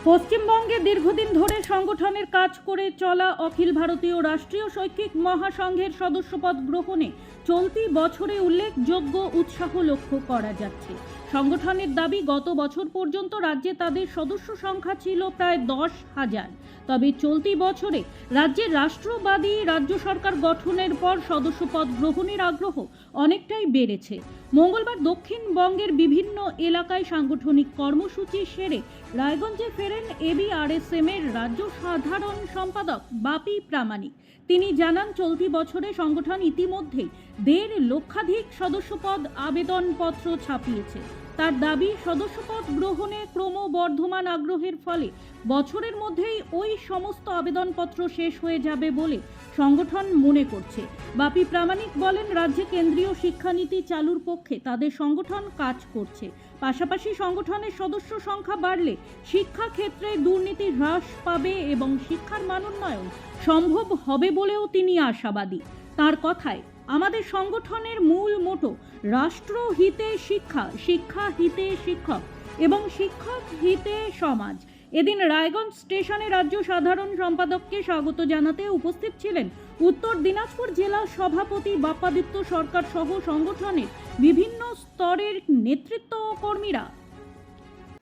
পশ্চিমবঙ্গে দীর্ঘদিন ধরে সংগঠনের কাজ করে চলা অখিল ভারতীয় রাষ্ট্রীয় শৈক্ষিক মহাসংঘের সদস্যপদ গ্রহণে চলতি বছরে উল্লেখযোগ্য উৎসাহ লক্ষ্য করা যাচ্ছে। সংগঠনের দাবি, গত বছর পর্যন্ত রাজ্যে তাদের সদস্য সংখ্যা ছিল প্রায় 10,000। তবে চলতি বছরে রাজ্যের রাষ্ট্রবাদী রাজ্য সরকার গঠনের পর সদস্যপদ গ্রহণের আগ্রহ অনেকটাই বেড়েছে। মঙ্গলবার দক্ষিণবঙ্গের বিভিন্ন এলাকায় সাংগঠনিক কর্মসূচি সেরে রায়গঞ্জে ফেরেন ABRSM এর রাজ্য সাধারণ সম্পাদক বাপি প্রামাণিক। তিনি জানান, চলতি বছরে সংগঠন ইতিমধ্যেই 1.5 লক্ষাধিক সদস্যপদ আবেদনপত্র ছাপিয়েছে। তার দাবি, সদস্যপদ গ্রহণে ক্রমবর্ধমান আগ্রহের ফলে বছরের মধ্যেই ওই সমস্ত আবেদনপত্র শেষ হয়ে যাবে বলে সংগঠন মনে করছে। বাপি প্রামাণিক বলেন, রাজ্যে কেন্দ্রীয় শিক্ষানীতি চালুর পক্ষে তাদের সংগঠন কাজ করছে। পাশাপাশি সংগঠনের সদস্য সংখ্যা বাড়লে শিক্ষা ক্ষেত্রে দুর্নীতি হ্রাস পাবে এবং শিক্ষার মানোন্নয়ন সম্ভব হবে বলেও তিনি আশাবাদী। তার কথায়, আমাদের সংগঠনের মূল মোটো রাষ্ট্র হিতে শিক্ষা, শিক্ষা হিতে শিক্ষক এবং শিক্ষক হিতে সমাজ। এদিন রায়গঞ্জ স্টেশনে রাজ্য সাধারণ সম্পাদককে স্বাগত জানাতে উপস্থিত ছিলেন উত্তর দিনাজপুর জেলা সভাপতি বাপ্পাদিত্য সরকার সহ সংগঠনের বিভিন্ন স্তরের নেতৃত্ব ও কর্মীরা।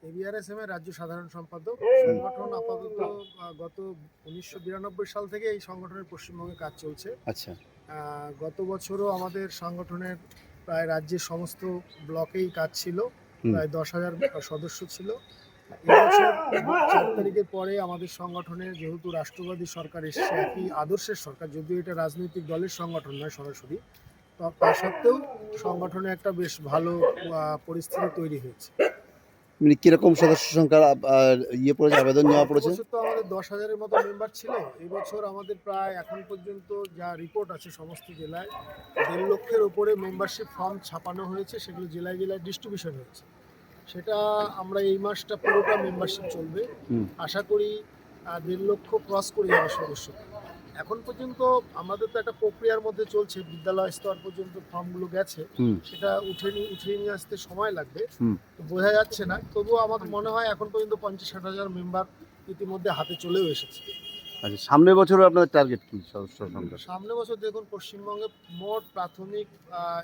ABRSM এর রাজ্য সাধারণ সম্পাদক। সংগঠন আপাতত গত 1992 সাল থেকে এই সংগঠনের পশ্চিমবঙ্গে কাজ চলছে। আচ্ছা, গত বছরও আমাদের সংগঠনের প্রায় রাজ্যের সমস্ত ব্লকেই কাজ ছিল, প্রায় 10,000 সদস্য ছিল। এবছর 4 তারিখের পরে আমাদের সংগঠনের যেহেতু রাষ্ট্রবাদী সরকার এসছে, একই আদর্শের সরকার, যদিও এটা রাজনৈতিক দলের সংগঠন নয় সরাসরি, তা সত্ত্বেও সংগঠনে একটা বেশ ভালো পরিস্থিতি তৈরি হয়েছে। মানে কিরকম সদস্য সংখ্যার পড়েছে, আবেদন নেওয়া পড়েছে? এবছর তো আমাদের 10,000-এর মতো মেম্বার ছিল। এবছর আমাদের প্রায় এখন পর্যন্ত যা রিপোর্ট আছে সমস্ত জেলায় 1.5 লক্ষের উপরে মেম্বারশিপ ফর্ম ছাপানো হয়েছে, সেগুলো জেলায় জেলায় ডিস্ট্রিবিউশন হয়েছে। সেটা আমরা এই মাসটা পুরোটা মেম্বারশিপ চলবে। আশা করি 1.5 লক্ষ ক্রস করে যাবে সদস্য। এখন পর্যন্ত আমাদের তো একটা প্রক্রিয়ার মধ্যে চলছে, বিদ্যালয় স্তর পর্যন্ত ফর্মগুলো গেছে, সেটা উঠিয়ে নিয়ে আসতে সময় লাগবে, বোঝা যাচ্ছে না। তবুও আমার মনে হয় এখন পর্যন্ত 50-60 মেম্বার ইতিমধ্যে হাতে চলেও এসেছে। আচ্ছা, সামনের বছর আপনাদের টার্গেট কি সদস্য সংখ্যা? সামনে বছর দেখুন, পশ্চিমবঙ্গে মোট প্রাথমিক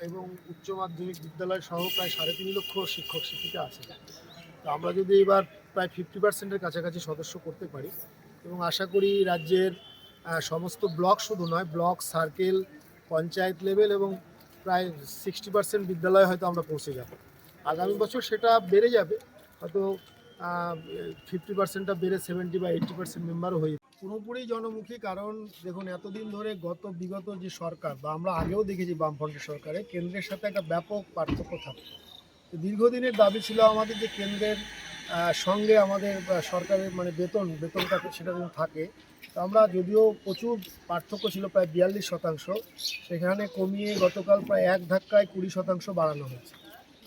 এবং উচ্চ মাধ্যমিক বিদ্যালয় সহ প্রায় 3.5 লক্ষ শিক্ষক শিক্ষিকা আছে। তো আমরা যদি এবার প্রায় 50%-এর কাছাকাছি সদস্য করতে পারি, এবং আশা করি রাজ্যের সমস্ত ব্লক, শুধু নয়, ব্লক, সার্কেল, পঞ্চায়েত লেভেল এবং প্রায় 60% বিদ্যালয়ে হয়তো আমরা পৌঁছে যাব। আগামী বছর সেটা বেড়ে যাবে, হয়তো 50%টা বেড়ে 70 বা 80% মেম্বারও হয়ে যাবে। পুরোপুরি জনমুখী, কারণ দেখুন, এতদিন ধরে বিগত যে সরকার, বা আমরা আগেও দেখেছি বামফ্রন্টের সরকারে, কেন্দ্রের সাথে একটা ব্যাপক পার্থক্য থাকতো। তো দীর্ঘদিনের দাবি ছিল আমাদের যে কেন্দ্রের সঙ্গে আমাদের সরকারের মানে বেতনটা সেটা যেন থাকে। তো আমরা, যদিও প্রচুর পার্থক্য ছিল, প্রায় 42%, সেখানে কমিয়ে গতকাল প্রায় এক ধাক্কায় 20% বাড়ানো হয়েছে।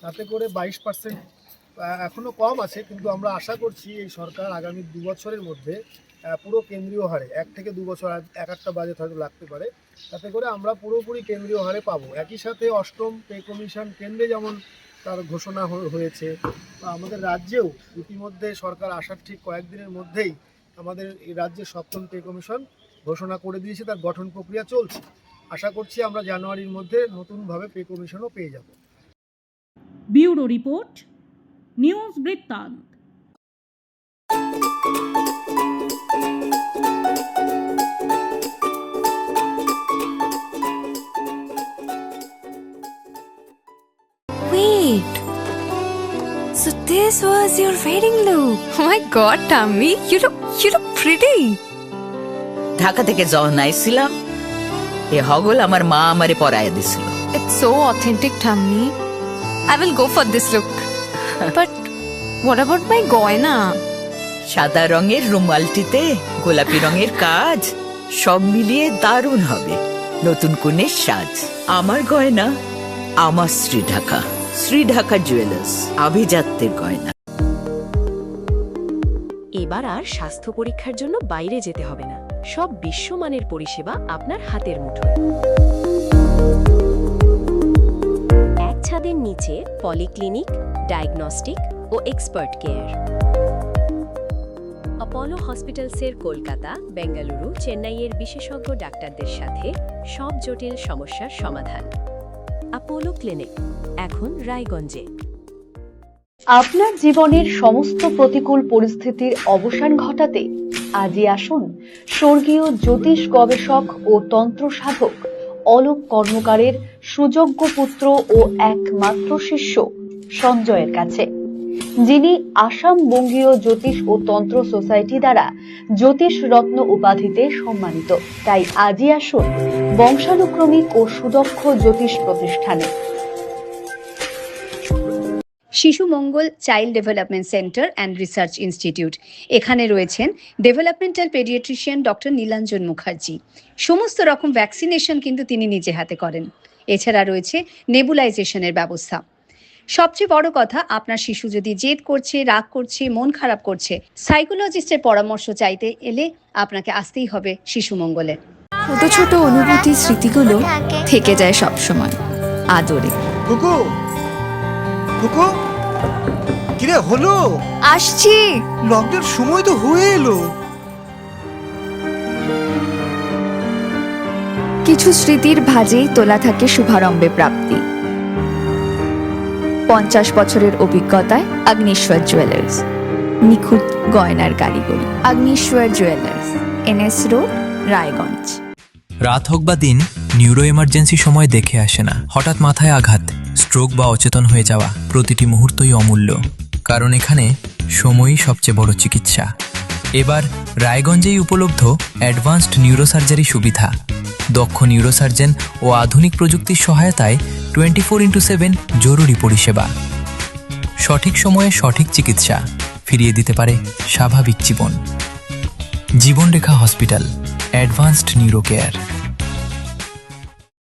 তাতে করে 22%, এখনও কম আছে, কিন্তু আমরা আশা করছি এই সরকার আগামী 2 বছরের মধ্যে পুরো কেন্দ্রীয় হারে, 1 থেকে 2 বছর, এক একটা বাজেট হয়তো লাগতে পারে, তাতে করে আমরা পুরোপুরি কেন্দ্রীয় হারে পাবো। একই সাথে 8ম পে কমিশন কেন্দ্রে যেমন তার ঘোষণা হয়েছে, বা আমাদের রাজ্যেও ইতিমধ্যে সরকার আসার ঠিক কয়েকদিনের মধ্যেই আমাদের এই রাজ্যের 7ম পে কমিশন ঘোষণা করে দিয়েছে, তার গঠন প্রক্রিয়া চলছে। আশা করছি আমরা জানুয়ারির মধ্যে নতুনভাবে পে কমিশনও পেয়ে যাব। ব্যুরো রিপোর্ট, নিউজ বৃত্তান্ত। Wait, so this was your wedding look? Oh my god, Tammy, you look pretty. Dhaka থেকে যখন আইছিলাম, এ হগল আমার মা আমারে পরাইয়া দিছিল। It's so authentic, Tammy. I will go for this look. But what about my goina? সাদা রঙের রুমালটিতে গোলাপি রঙের কাজ, সব মিলিয়ে দারুণ হবে নতুন কনের সাজ। আমার গয়না আমার শ্রী ঢাকা জুয়েলার্স, আভিজাত্যের গয়না। এবার আর স্বাস্থ্য পরীক্ষার জন্য বাইরে যেতে হবে না, সব বিশ্বমানের পরিষেবা আপনার হাতের মুঠোয়। এক ছাদের নিচে পলিক্লিনিক, ডায়াগনস্টিক ও এক্সপার্ট কেয়ার। অপোলো হসপিটালসের কলকাতা, বেঙ্গালুরু, চেন্নাইয়ের বিশেষজ্ঞ ডাক্তারদের সাথে সব জটিল সমস্যার সমাধান। অপোলো ক্লিনিক এখন রায়গঞ্জে। আপনার জীবনের সমস্ত প্রতিকূল পরিস্থিতির অবসান ঘটাতে আজই আসুন স্বর্গীয় জ্যোতিষ গবেষক ও তন্ত্র সাধক অলোক কর্মকারের সুযোগ্য পুত্র ও একমাত্র শিষ্য সঞ্জয়ের কাছে, যিনি আসাম বঙ্গীয় জ্যোতিষ ও তন্ত্র সোসাইটি দ্বারা জ্যোতিষ রত্ন উপাধিতে সম্মানিত। তাই আজই আসুন বংশানুক্রমিক ও সুদক্ষ জ্যোতিষ প্রতিষ্ঠানে। Shishu Mangal child development centre and research institute. এখানে রয়েছেন developmental paediatrician doctor Nilanjan Mukherjee. সমস্ত রকম ভ্যাকসিনেশন কিন্তু তিনি নিজে হাতে করেন। এছাড়া রয়েছে নেবুলাইজেশনের ব্যবস্থা। সবচেয়ে বড় কথা, আপনার শিশু যদি জেদ করছে, রাগ করছে, মন খারাপ করছে, সাইকোলজিস্টের পরামর্শ চাইতে এলে আপনাকে আসতেই হবে শিশু মঙ্গলে। ছোট ছোট অনুভূতি স্মৃতিগুলো থেকে যায় সব সময় আদরে। কুকু কুকু কিরে হলো? আসছি। লকডাউন সময় তো হয়ে এলো। কিছু স্মৃতির ভাজেই তোলা থাকে শুভারম্ভে প্রাপ্তি। 50 বছরের অভিজ্ঞতায় আগ্নেশ্বর জুয়েলার্স, নিখুঁত গয়নার কারিগরি। Agneshwar jewellers, NS road, Raiganj. রাত হোক বা দিন, নিউরো এমার্জেন্সি সময় দেখে আসে না। হঠাৎ মাথায় আঘাত, স্ট্রোক বা অচেতন হয়ে যাওয়া, প্রতিটি মুহূর্তই অমূল্য, কারণ এখানে সময়ই সবচেয়ে বড় চিকিৎসা। এবার রায়গঞ্জেই উপলব্ধ অ্যাডভান্সড নিউরোসার্জারি সুবিধা। দক্ষ নিউরোসার্জন ও আধুনিক প্রযুক্তির সহায়তায় 24x7 জরুরি পরিষেবা। সঠিক সময়ে সঠিক চিকিৎসা ফিরিয়ে দিতে পারে স্বাভাবিক জীবন। জীবনরেখা হসপিটাল, অ্যাডভান্সড নিউরো কেয়ার।